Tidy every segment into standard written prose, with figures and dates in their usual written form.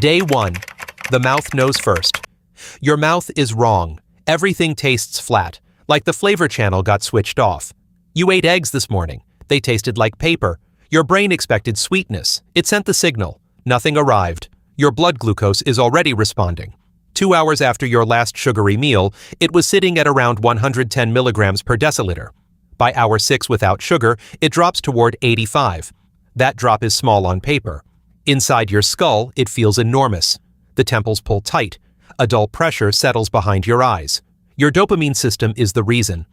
Day 1. The mouth knows first. Your mouth is wrong. Everything tastes flat, like the flavor channel got switched off. You ate eggs this morning. They tasted like paper. Your brain expected sweetness. It sent the signal. Nothing arrived. Your blood glucose is already responding. 2 hours after your last sugary meal, it was sitting at around 110 milligrams per deciliter. By hour 6 without sugar, it drops toward 85. That drop is small on paper. Inside your skull, it feels enormous. The temples pull tight. A dull pressure settles behind your eyes. Your dopamine system is the reason.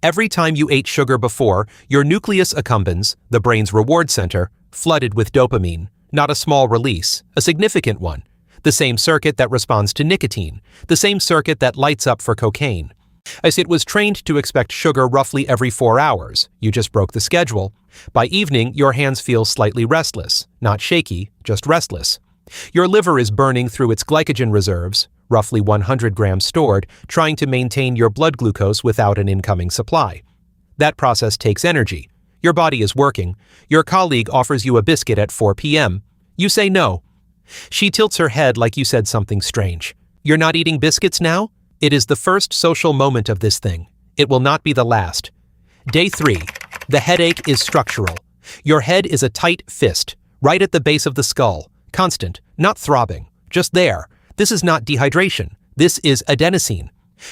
Every time you ate sugar before, your nucleus accumbens, the brain's reward center, flooded with dopamine. Not a small release, a significant one. The same circuit that responds to nicotine, the same circuit that lights up for cocaine. As it was trained to expect sugar roughly every 4 hours, you just broke the schedule. By evening, your hands feel slightly restless, not shaky, just restless. Your liver is burning through its glycogen reserves, roughly 100 grams stored, trying to maintain your blood glucose without an incoming supply. That process takes energy. Your body is working. Your colleague offers you a biscuit at 4 p.m. You say no. She tilts her head like you said something strange. You're not eating biscuits now? It is the first social moment of this thing. It will not be the last. Day 3. The headache is structural. Your head is a tight fist, right at the base of the skull, constant, not throbbing, just there. This is not dehydration. This is adenosine.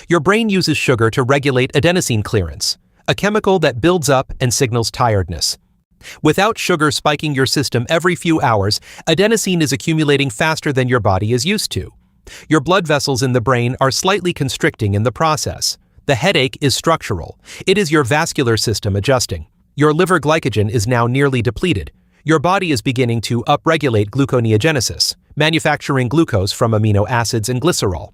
Your brain uses sugar to regulate adenosine clearance, a chemical that builds up and signals tiredness. Without sugar spiking your system every few hours, adenosine is accumulating faster than your body is used to. Your blood vessels in the brain are slightly constricting in the process. The headache is structural. It is your vascular system adjusting. Your liver glycogen is now nearly depleted. Your body is beginning to upregulate gluconeogenesis, manufacturing glucose from amino acids and glycerol.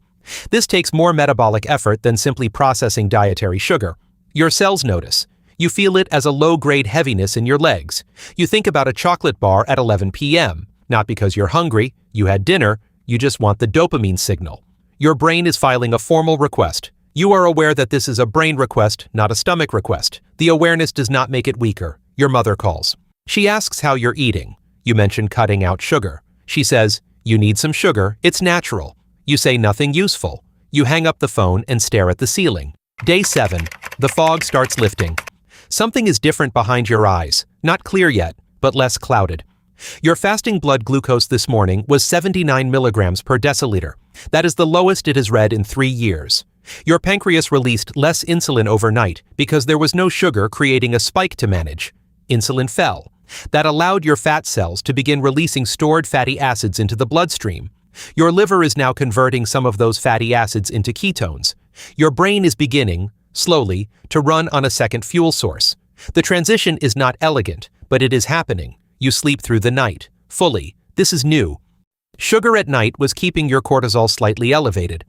This takes more metabolic effort than simply processing dietary sugar. Your cells notice. You feel it as a low-grade heaviness in your legs. You think about a chocolate bar at 11 p.m., not because you're hungry, you had dinner, you just want the dopamine signal. Your brain is filing a formal request. You are aware that this is a brain request, not a stomach request. The awareness does not make it weaker. Your mother calls. She asks how you're eating. You mention cutting out sugar. She says, "You need some sugar, it's natural." You say nothing useful. You hang up the phone and stare at the ceiling. Day 7. The fog starts lifting. Something is different behind your eyes. Not clear yet, but less clouded. Your fasting blood glucose this morning was 79 milligrams per deciliter. That is the lowest it has read in 3 years. Your pancreas released less insulin overnight because there was no sugar, creating a spike to manage. Insulin fell. That allowed your fat cells to begin releasing stored fatty acids into the bloodstream. Your liver is now converting some of those fatty acids into ketones. Your brain is beginning, slowly, to run on a second fuel source. The transition is not elegant, but it is happening. You sleep through the night, fully. This is new. Sugar at night was keeping your cortisol slightly elevated.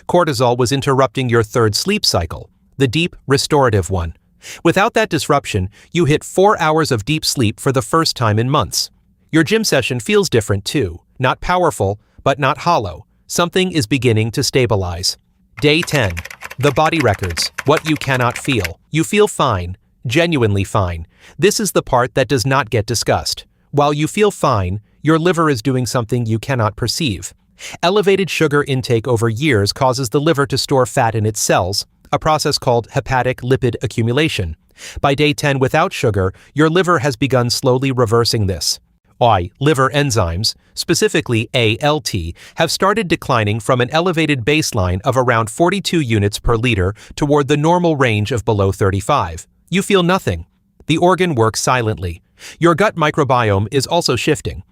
Cortisol was interrupting your third sleep cycle, the deep, restorative one. Without that disruption, you hit 4 hours of deep sleep for the first time in months. Your gym session feels different too. Not powerful, but not hollow. Something is beginning to stabilize. Day 10. The body records, what you cannot feel. You feel fine, genuinely fine. This is the part that does not get discussed. While you feel fine, your liver is doing something you cannot perceive. Elevated sugar intake over years causes the liver to store fat in its cells, a process called hepatic lipid accumulation. By day 10 without sugar, your liver has begun slowly reversing this. Liver enzymes, specifically ALT, have started declining from an elevated baseline of around 42 units per liter toward the normal range of below 35. You feel nothing. The organ works silently. Your gut microbiome is also shifting.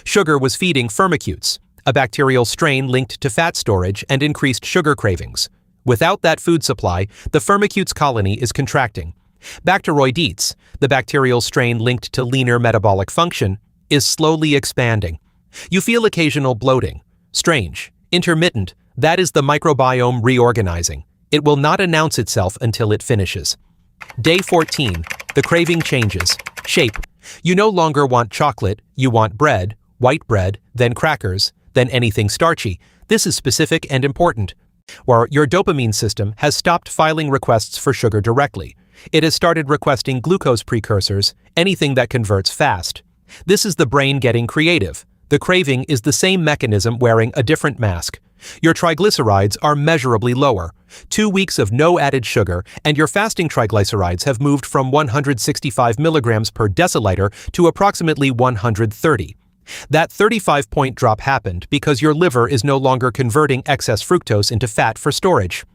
Sugar was feeding firmicutes, a bacterial strain linked to fat storage and increased sugar cravings. Without that food supply, the firmicutes colony is contracting. Bacteroidetes, the bacterial strain linked to leaner metabolic function, is slowly expanding. You feel occasional bloating. Strange, intermittent, that is the microbiome reorganizing. It will not announce itself until it finishes. Day 14. The craving changes. Shape. You no longer want chocolate, you want bread, white bread, then crackers, then anything starchy. This is specific and important. Where your dopamine system has stopped filing requests for sugar directly. It has started requesting glucose precursors, anything that converts fast. This is the brain getting creative. The craving is the same mechanism wearing a different mask. Your triglycerides are measurably lower. 2 weeks of no added sugar, and your fasting triglycerides have moved from 165 milligrams per deciliter to approximately 130. That 35-point drop happened because your liver is no longer converting excess fructose into fat for storage.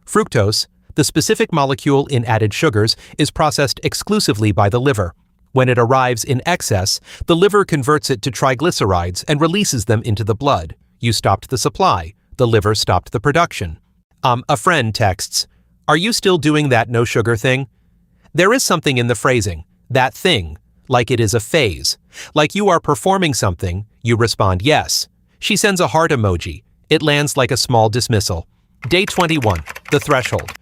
Fructose, the specific molecule in added sugars, is processed exclusively by the liver. When it arrives in excess, the liver converts it to triglycerides and releases them into the blood. You stopped the supply. The liver stopped the production. A friend texts, "Are you still doing that no sugar thing?" There is something in the phrasing, that thing, like it is a phase. Like you are performing something, you respond yes. She sends a heart emoji. It lands like a small dismissal. Day 21, the threshold.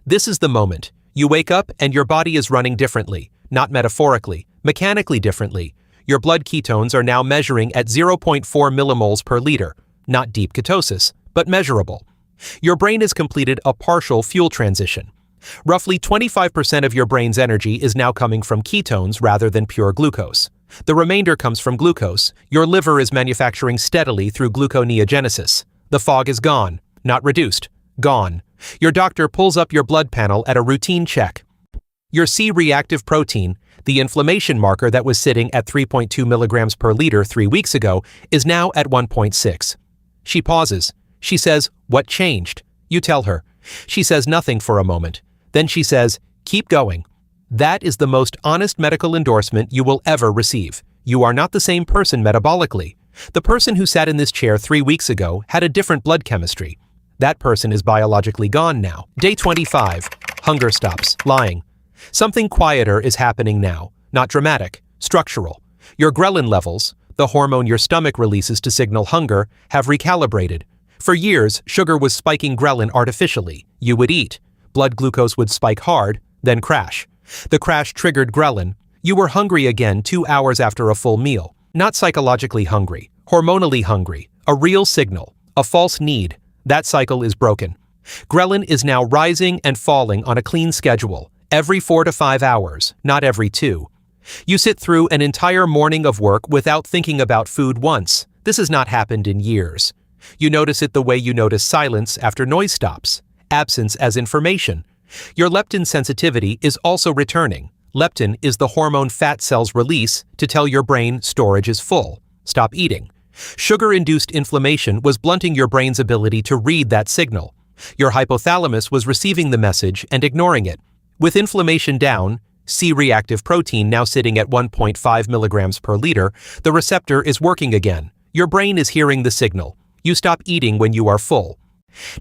This is the moment. You wake up and your body is running differently, not metaphorically, mechanically differently. Your blood ketones are now measuring at 0.4 millimoles per liter, not deep ketosis, but measurable. Your brain has completed a partial fuel transition. Roughly 25% of your brain's energy is now coming from ketones rather than pure glucose. The remainder comes from glucose. Your liver is manufacturing steadily through gluconeogenesis. The fog is gone, not reduced, gone. Your doctor pulls up your blood panel at a routine check. Your C-reactive protein, the inflammation marker that was sitting at 3.2 milligrams per liter 3 weeks ago, is now at 1.6. She pauses. She says, "What changed?" You tell her. She says nothing for a moment. Then she says, "Keep going." That is the most honest medical endorsement you will ever receive. You are not the same person metabolically. The person who sat in this chair 3 weeks ago had a different blood chemistry. That person is biologically gone now. Day 25. Hunger stops. Lying. Something quieter is happening now. Not dramatic. Structural. Your ghrelin levels, the hormone your stomach releases to signal hunger, have recalibrated. For years, sugar was spiking ghrelin artificially. You would eat. Blood glucose would spike hard, then crash. The crash triggered ghrelin. You were hungry again 2 hours after a full meal. Not psychologically hungry, hormonally hungry. A real signal. A false need. That cycle is broken. Ghrelin is now rising and falling on a clean schedule. Every 4 to 5 hours, not every 2. You sit through an entire morning of work without thinking about food once. This has not happened in years. You notice it the way you notice silence after noise stops. Absence as information. Your leptin sensitivity is also returning. Leptin is the hormone fat cells release to tell your brain storage is full. Stop eating. Sugar-induced inflammation was blunting your brain's ability to read that signal. Your hypothalamus was receiving the message and ignoring it. With inflammation down, C-reactive protein now sitting at 1.5 milligrams per liter, the receptor is working again. Your brain is hearing the signal. You stop eating when you are full.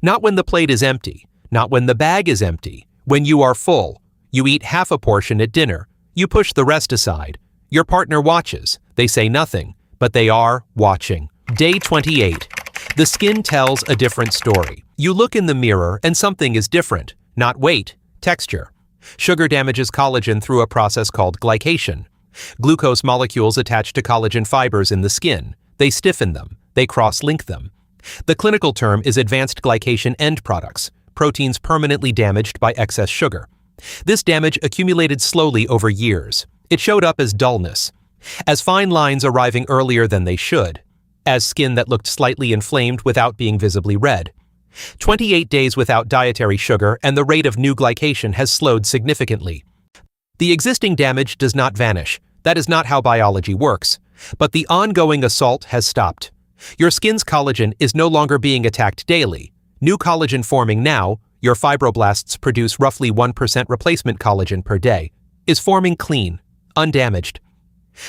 Not when the plate is empty, not when the bag is empty. When you are full, you eat half a portion at dinner. You push the rest aside. Your partner watches. They say nothing, but they are watching. Day 28. The skin tells a different story. You look in the mirror and something is different. Not weight, texture. Sugar damages collagen through a process called glycation. Glucose molecules attach to collagen fibers in the skin. They stiffen them. They cross-link them. The clinical term is advanced glycation end products, proteins permanently damaged by excess sugar. This damage accumulated slowly over years. It showed up as dullness, as fine lines arriving earlier than they should, as skin that looked slightly inflamed without being visibly red. 28 days without dietary sugar and the rate of new glycation has slowed significantly. The existing damage does not vanish. That is not how biology works. But the ongoing assault has stopped. Your skin's collagen is no longer being attacked daily. New collagen forming now, your fibroblasts produce roughly 1% replacement collagen per day, is forming clean, undamaged.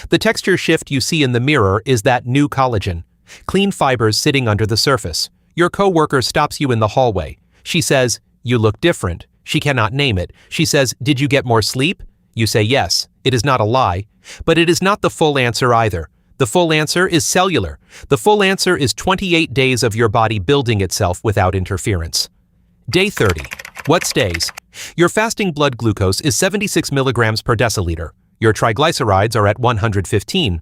The texture shift you see in the mirror is that new collagen, clean fibers sitting under the surface. Your coworker stops you in the hallway. She says, "You look different." She cannot name it. She says, "Did you get more sleep?" You say yes. It is not a lie. But it is not the full answer either. The full answer is cellular. The full answer is 28 days of your body building itself without interference. Day 30. What stays? Your fasting blood glucose is 76 milligrams per deciliter. Your triglycerides are at 115.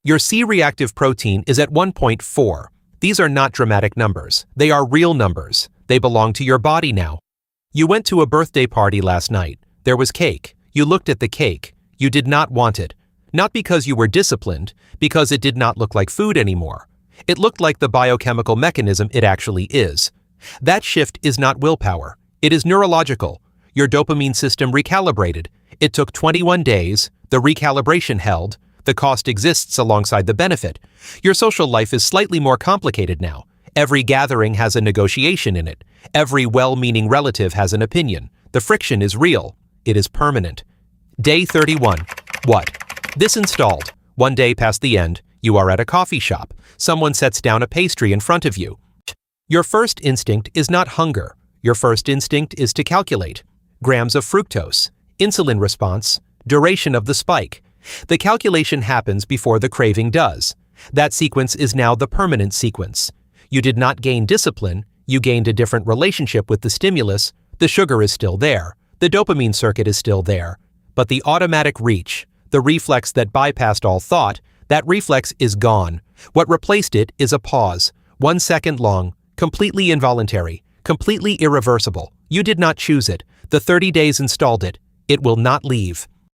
Your C-reactive protein is at 1.4. These are not dramatic numbers. They are real numbers. They belong to your body now. You went to a birthday party last night. There was cake. You looked at the cake. You did not want it. Not because you were disciplined, because it did not look like food anymore. It looked like the biochemical mechanism it actually is. That shift is not willpower. It is neurological. Your dopamine system recalibrated. It took 21 days. The recalibration held. The cost exists alongside the benefit. Your social life is slightly more complicated now. Every gathering has a negotiation in it. Every well-meaning relative has an opinion. The friction is real. It is permanent. Day 31. What? This installed. One day past the end, you are at a coffee shop. Someone sets down a pastry in front of you. Your first instinct is not hunger. Your first instinct is to calculate. Grams of fructose, insulin response, duration of the spike. The calculation happens before the craving does. That sequence is now the permanent sequence. You did not gain discipline, you gained a different relationship with the stimulus. The sugar is still there. The dopamine circuit is still there. But the automatic reach, the reflex that bypassed all thought, that reflex is gone. What replaced it is a pause, 1 second long, completely involuntary, completely irreversible. You did not choose it. The 30 days installed it. It will not leave.